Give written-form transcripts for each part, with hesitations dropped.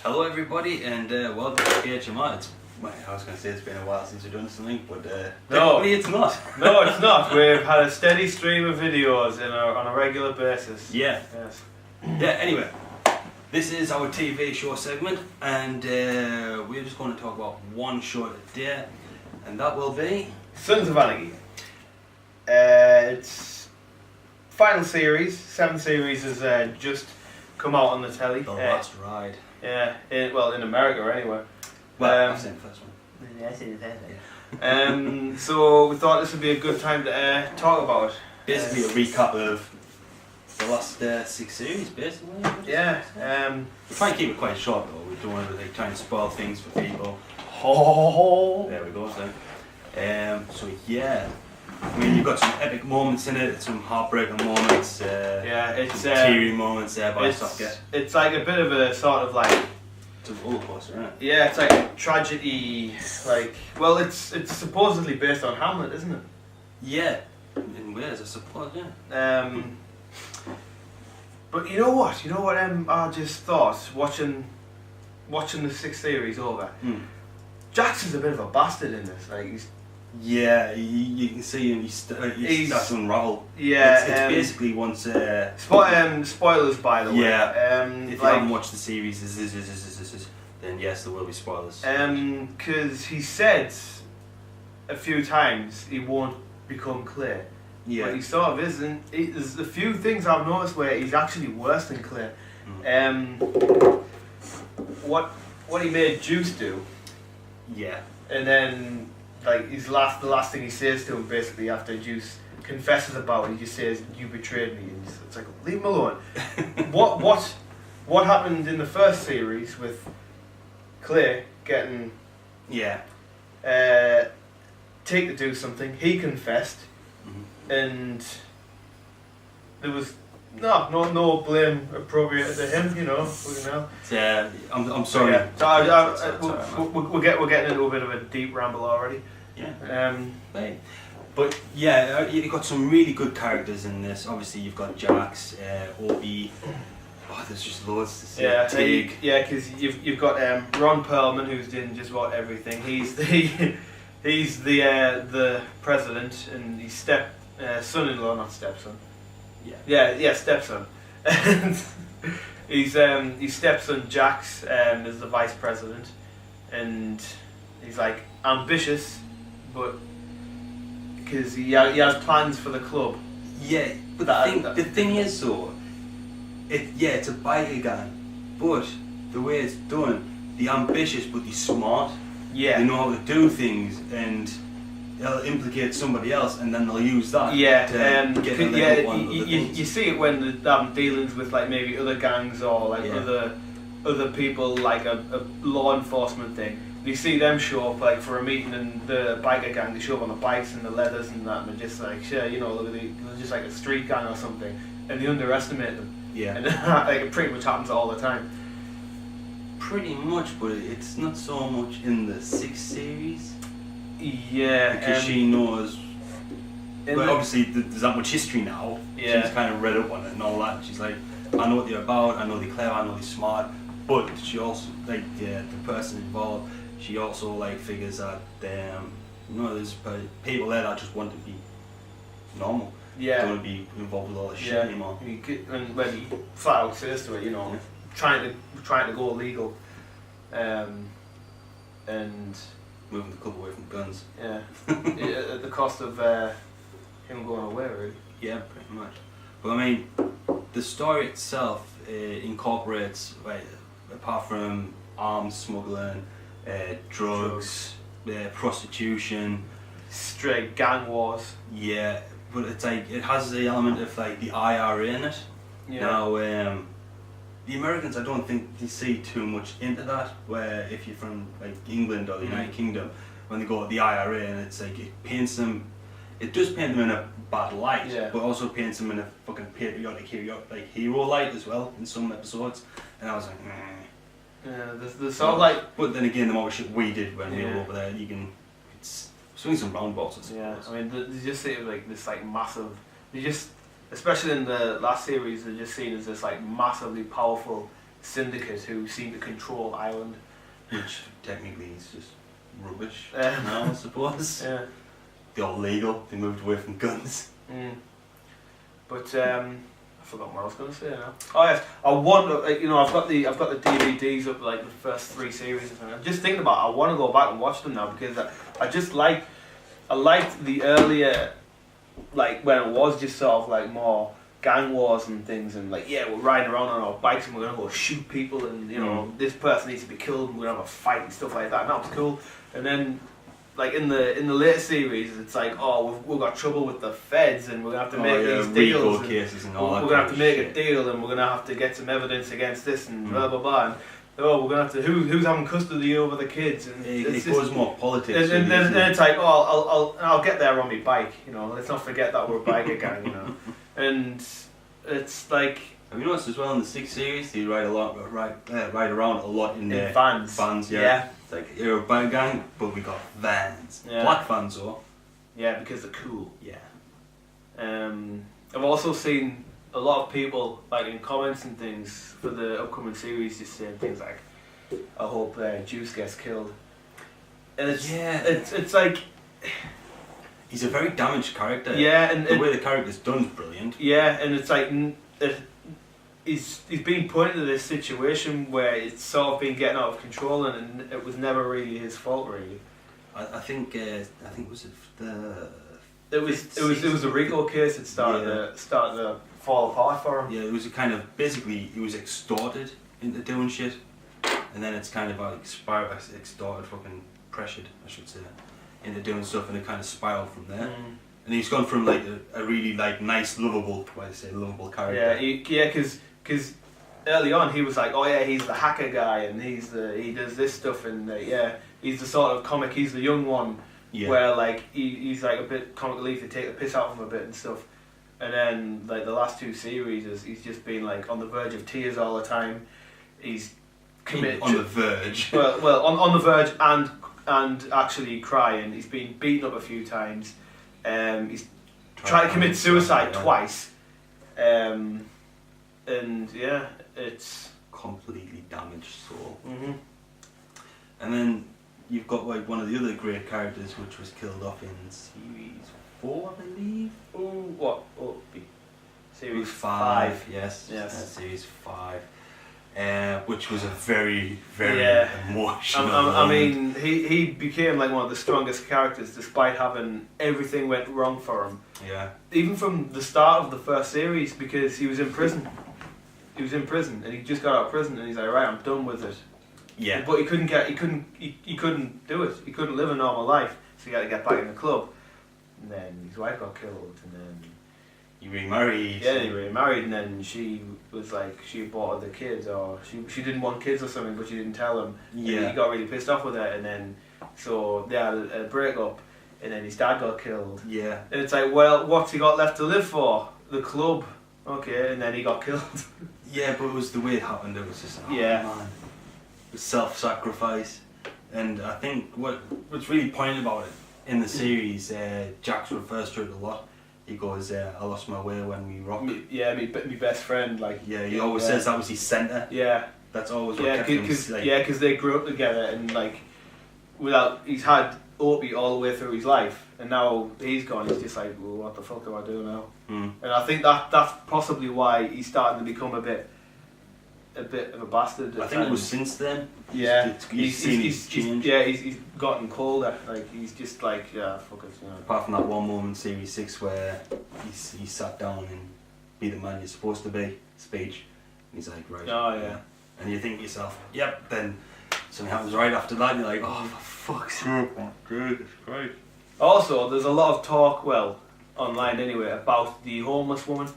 Hello everybody and welcome to KHMR. I was going to say it's been a while since we've done something, but technically it's not. No, it's not. We've had a steady stream of videos on a regular basis. Yeah. Yes. Yeah, anyway, this is our TV show segment and we're just going to talk about one show today, and that will be... Sons of Anarchy. It's final series. 7 series has just come out on the telly. The last ride. Yeah, in America anyway. Well, I've seen the first one. Yeah, I've seen the first one. So we thought this would be a good time to talk about it. Basically a recap of the last 6 series, basically. Yeah. We try and keep it quite short though. We don't want to try and spoil things for people. There we go. So yeah, I mean you've got some epic moments in it, some heartbreaking moments. It's some teary moments there by Socket. It's like a bit of a sort of like. It's a roller coaster, isn't it? Yeah, it's like a tragedy. Well, it's supposedly based on Hamlet, isn't it? Yeah, in Wales, I suppose. Yeah. But you know what? I just thought watching the 6th series over. Jackson's a bit of a bastard in this. Yeah, you can see him. He starts to unravel. Yeah, it's basically once. Spoilers, by the way. Yeah. If you haven't watched the series, then yes, there will be spoilers. Because he said a few times he won't become Clay. Yeah. But he sort of isn't. There's a few things I've noticed where he's actually worse than Clay. What he made Juice do. Yeah. And then. The last thing he says to him basically after Juice confesses about it, he just says, "You betrayed me," and it's like, leave him alone. What happened in the first series with Clay getting Take to do something? He confessed, and there was no blame appropriate to him, Yeah, I'm sorry. Yeah. We're getting into a bit of a deep ramble already. Yeah. But yeah, you've got some really good characters in this. Obviously, you've got Jax, Obi. Oh, there's just loads to see. Yeah, Tig. because you've got Ron Perlman, who's doing just about everything. He's the president, and he's son-in-law, not stepson. Yeah, stepson. And his stepson Jax is the vice president, and he's like ambitious, but because he has plans for the club. Yeah, but the thing is though, it's a biker gang, but the way it's done, they're ambitious but they're smart. Yeah. They know how to do things and they'll implicate somebody else and then they'll use that to get a leg up on other things. You see it when they're having dealings with maybe other gangs or other people, like a law enforcement thing. You see them show up for a meeting, and the biker gang, they show up on the bikes and the leathers and that, and they're just like, sure, look at they're just like a street gang or something, and they underestimate them. Yeah. And it pretty much happens all the time. Pretty much, but it's not so much in the 6th series. Yeah. Because she knows. Well, obviously, there's that much history now. Yeah. She's kind of read up on it and all that. She's like, I know what they're about. I know they're clever. I know they're smart. But she also the person involved. She also figures that there's people there that just want to be normal. Yeah. Don't want to be involved with all this shit anymore. And when he flat out says to it, trying to go legal, and moving the club away from guns. Yeah. At the cost of him going away, really. Yeah, pretty much. But I mean, the story itself incorporates, apart from arms smuggling, drugs, prostitution, straight gang wars. Yeah, but it's it has the element of the IRA in it. Yeah. Now, the Americans, I don't think they see too much into that. Where if you're from England or the United Kingdom, when they go to the IRA, and it's it paints them. It does paint them in a bad light, but also paints them in a fucking patriotic hero light as well in some episodes. And I was like, Yeah, there's sort of But then again, the more shit we did when we were over there, it's swing some roundabouts, I suppose. Yeah, I mean, they just see it this massive. They just especially in the last series, they're just seen as this like massively powerful syndicate who seem to control Ireland. Which technically is just rubbish Um, now, I suppose. Yeah. They're all legal, they moved away from guns. But I forgot what I was going to say now. Oh yes, I want, like, you know, I've got the DVDs of like the first 3 series. And I'm just thinking about it. I want to go back and watch them now because I just liked the earlier, like when it was just sort of like more gang wars and things, and like, yeah, we're riding around on our bikes and we're gonna go shoot people, and you know, this person needs to be killed and we're gonna have a fight and stuff like that. And that was cool. And then like in the later series, it's like, oh, we've got trouble with the feds and we're gonna have to make these deals. And cases and all we're that gonna have to make shit. a deal, and we're gonna have to get some evidence against this and blah blah blah. And oh, we're gonna have to who's having custody over the kids, and It goes more politics. and then it's like, oh, I'll get there on my bike. You know, let's not forget that we're a biker gang. You know, and it's like. Have you noticed as well in the 6th series, they ride around a lot in their vans. Vans, yeah. Yeah. It's like, you're a bike gang, but we got vans. Yeah. Black vans, though. Yeah, because they're cool. Yeah. I've also seen a lot of people, like in comments and things for the upcoming series, just saying things like, "I hope Juice gets killed," and it's like, he's a very damaged character. yeah, and the way the character's done is brilliant. yeah, and it's like he's been put into this situation where it's sort of been getting out of control, and it was never really his fault, really. I think was it the. It was a Rico case that started to fall apart for him. Yeah, it was a kind of, basically he was extorted into doing shit, and then it's kind of like extorted, fucking pressured, I should say, into doing stuff, and it kind of spiraled from there. And he's gone from like a really like nice, lovable character. Yeah, because early on he was like, oh yeah, he's the hacker guy, and he does this stuff, and he's the sort of comic, he's the young one. Yeah. Where like he's like a bit comic relief, to take the piss out of him a bit and stuff, and then like the last 2 series he's just been like on the verge of tears all the time. He's committed on the verge. Well, on the verge and actually crying. He's been beaten up a few times. He's tried to commit suicide twice. And yeah, it's completely damaged soul. Mm-hmm. And then you've got like one of the other great characters, which was killed off in series 4, I believe. Oh, what? Oh, series 5. Yes. Series 5. Which was a very, very emotional. I mean, he became like one of the strongest characters, despite having everything went wrong for him. Yeah. Even from the start of the first series, because he was in prison. He was in prison, and he just got out of prison, and he's like, right, I'm done with it. Yeah. But he couldn't do it. He couldn't live a normal life, so he had to get back in the club. And then his wife got killed, and then he remarried. Yeah, he remarried, and then she was like, she bought other kids, or she didn't want kids or something, but she didn't tell him. Yeah. And he got really pissed off with her, and then so they had a breakup, and then his dad got killed. Yeah. And it's like, well, what's he got left to live for? The club. Okay, and then he got killed. Yeah, but it was the way it happened. It was just man. Self-sacrifice, and I think what's really poignant about it in the series, Jax refers to it a lot. He goes, "I lost my way when we rocked." My best friend, like. Yeah, he always says that was his centre. Yeah. That's always what kept him. Because they grew up together, and like, he's had Opie all the way through his life, and now he's gone. He's just like, well, what the fuck do I do now? And I think that's possibly why he's starting to become a bit of a bastard. I think it was since then. Yeah, he's gotten colder. Like he's just like, yeah, fuck it. You know. Apart from that one moment, series 6, where he sat down and "Be the man you're supposed to be" speech. And he's like, right. Oh yeah. And you think to yourself, yep. Then something happens right after that, and you're like, oh, for fuck's sake, Jesus Christ. Also, there's a lot of talk, well, online anyway, about the homeless woman.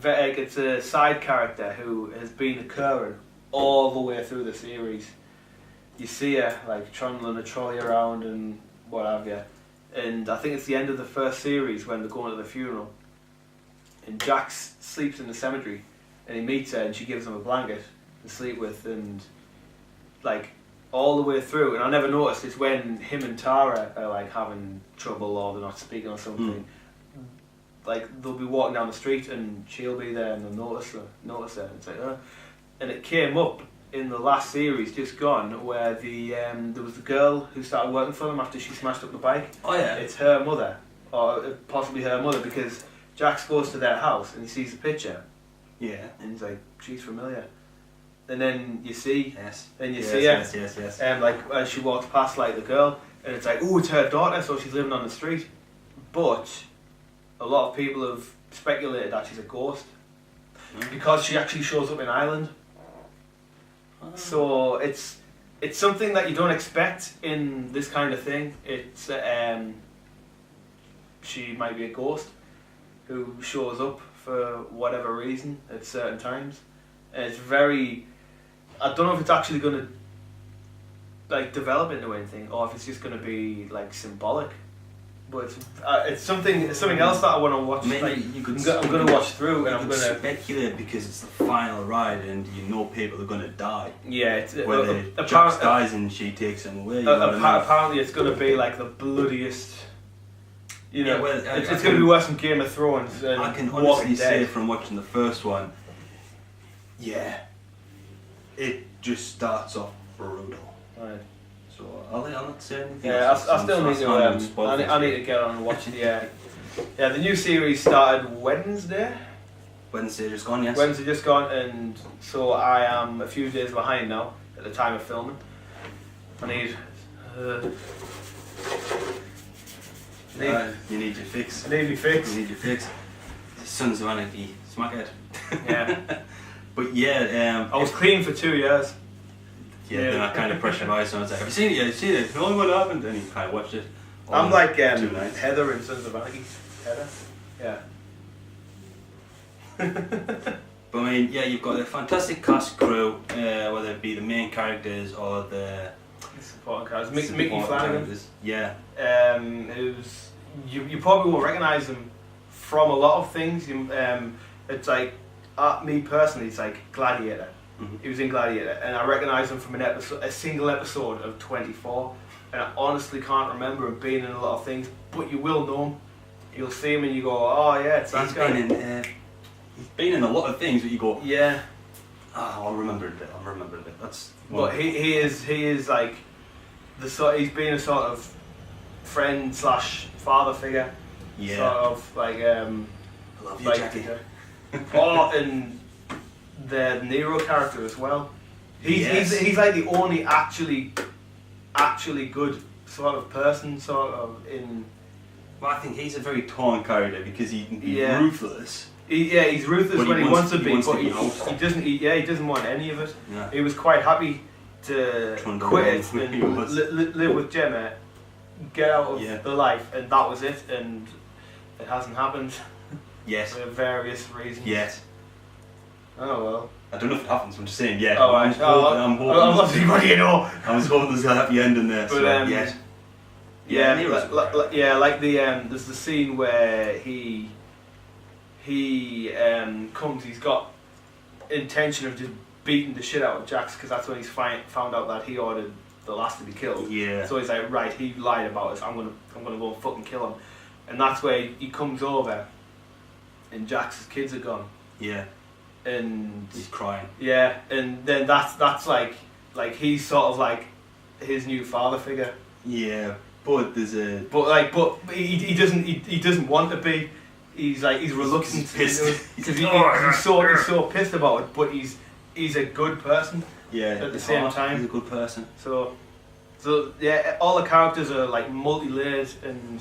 It's a side character who has been occurring all the way through the series. You see her like trundling a trolley around and what have you. And I think it's the end of the first series when they're going to the funeral. And Jax sleeps in the cemetery, and he meets her, and she gives him a blanket to sleep with, and like all the way through. And I never noticed it's when him and Tara are like having trouble or they're not speaking or something. like they'll be walking down the street and she'll be there and they'll notice her. And it's like, and it came up in the last series just gone where there was the girl who started working for them after she smashed up the bike. Oh yeah. It's her mother, or possibly her mother, because Jax goes to their house and he sees the picture. Yeah. And he's like, she's familiar. And then you see, Yes. then you Yes, see her, yes. like as she walks past like the girl, and it's like, oh, it's her daughter, so she's living on the street. But a lot of people have speculated that she's a ghost because she actually shows up in Ireland. So it's something that you don't expect in this kind of thing. It's she might be a ghost who shows up for whatever reason at certain times, and it's very. I don't know if it's actually going to like develop into anything, or if it's just going to be like symbolic. But it's something else that I want to watch. Maybe like, you could. I'm going to watch through, and I'm going to speculate because it's the final ride, and you know people are going to die. Yeah, it's whether Jax dies and she takes him away. Apparently, it's going to be like the bloodiest. You know, yeah, well, it's going to be worse than Game of Thrones. And I can Walking honestly say Dead. from watching the first one, yeah, it just starts off brutal. Right. So I'll not say anything. Yeah, I still need to. I need to get on and watch it. Yeah, yeah. The new series started Wednesday. Wednesday just gone, yes. Wednesday just gone, and so I am a few days behind now at the time of filming. I need. You need your fix. I need me fix. You need your fix. Sons of Anarchy, smackhead. Yeah. But yeah, I was clean for 2 years. Yeah, then I kind of pressurised him. I was like, have you seen it yet? Have you seen it? Tell me what happened. And he kind of watched it. I'm like 2 nights. Heather in Sons of Anarchy. Heather? Yeah. But I mean, yeah, you've got a fantastic cast crew, whether it be the main characters or the supporting characters. Mickey supporting Flanagan. characters. Yeah. Who's you probably won't recognise him from a lot of things. It's like me personally, it's like Gladiator. Mm-hmm. He was in Gladiator, and I recognise him from a single episode of 24. And I honestly can't remember him being in a lot of things, but you will know him. You'll see him and you go, oh yeah, it's that guy. He's been in a lot of things, but you go, yeah. I'll remember it. I'll remember it. That's. But he is like he's been a sort of friend / father figure. Yeah. Sort of like I love you, like Jackie. and the Nero character as well. Yes. He's like the only actually good sort of person sort of in. Well, I think he's a very torn character because he's ruthless. He's ruthless But when he wants to he be, wants but to be he doesn't. He doesn't want any of it. Yeah. He was quite happy to quit it He and was. live with Gemma, get out of Yeah. the life, and that was it. And it hasn't happened Yes. for various reasons. Yes. Oh well. I don't know if it happens. I'm just saying. Yeah. Oh, I'm hoping. what do you know? I was hoping there's a happy ending there. So But, yes. Yeah, Nero's like the there's the scene where he comes. He's got intention of just beating the shit out of Jax because that's when he's found out that he ordered the last to be killed. Yeah. So he's like, right, he lied about us. I'm gonna go and fucking kill him, and that's where he comes over, and Jax's kids are gone. Yeah. And He's crying. yeah, and then that's like he's sort of like his new father figure. Yeah. But there's a. But he doesn't want to be. He's reluctant. He's pissed. Because he's so pissed about it. But he's a good person. Yeah. At the same time, he's a good person. So yeah, all the characters are like multi-layered, and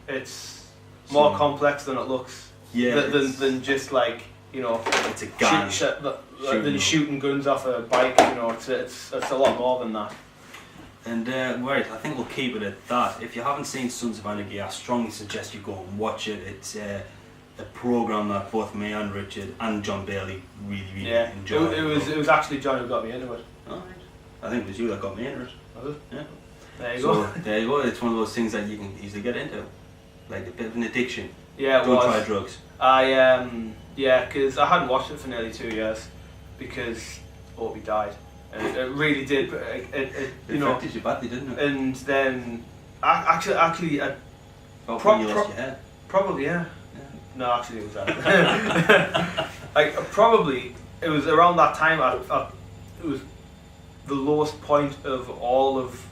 it's more complex than it looks. Yeah. Than just like, you know, It's a gun. than shooting guns off a bike. You know, it's a lot more than that. And right, I think we'll keep it at that. If you haven't seen Sons of Anarchy, I strongly suggest you go and watch it. It's a program that both me and Richard and John Bailey really enjoyed. It was actually John who got me into it. Alright. I think it was you that got me into it. Was it? Yeah. There you go. There you go. It's one of those things that you can easily get into, like a bit of an addiction. Yeah, it Don't was. try drugs. Because I hadn't watched it for nearly 2 years because Opie died. And it really did, but it you know. Affected you badly, didn't it? And then, actually, When you lost your head. probably yeah. No, actually, it was that. Like probably it was around that time. It was the lowest point of all of,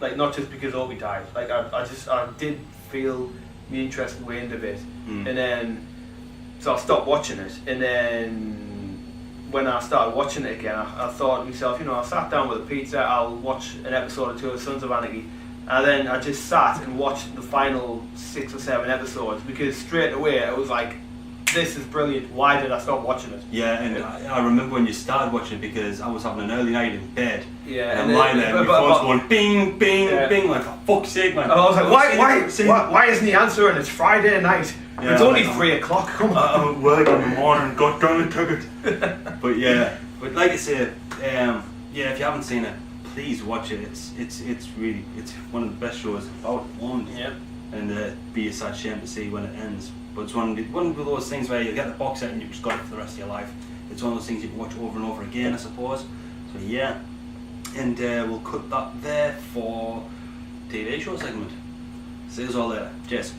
like, not just because Obi died. Like I did feel the interest waned a bit, and then so I stopped watching it, and then when I started watching it again, I thought to myself, I sat down with a pizza, I'll watch an episode or two of Sons of Anarchy, and then I just sat and watched the final 6 or 7 episodes, because straight away I was like, this is brilliant, why did I stop watching it? Yeah, and I remember when you started watching it, because I was having an early night in bed. Yeah, and I'm lying there, and my phone's going bing, bing, bing, like, for fuck's sake, man. And I was like, why isn't he answering? It's Friday night. Yeah, it's only 3 o'clock, come on. I'm at work in the morning, god damn it, took it. But yeah, but like I said, yeah, if you haven't seen it, please watch it. It's really, it's one of the best shows about one. Yeah. And be a sad shame to see when it ends. But it's one of those things where you get the box set and you've just got it for the rest of your life. It's one of those things you can watch over and over again, I suppose. So yeah, and we'll cut that there for TV show segment. See you all later. Cheers.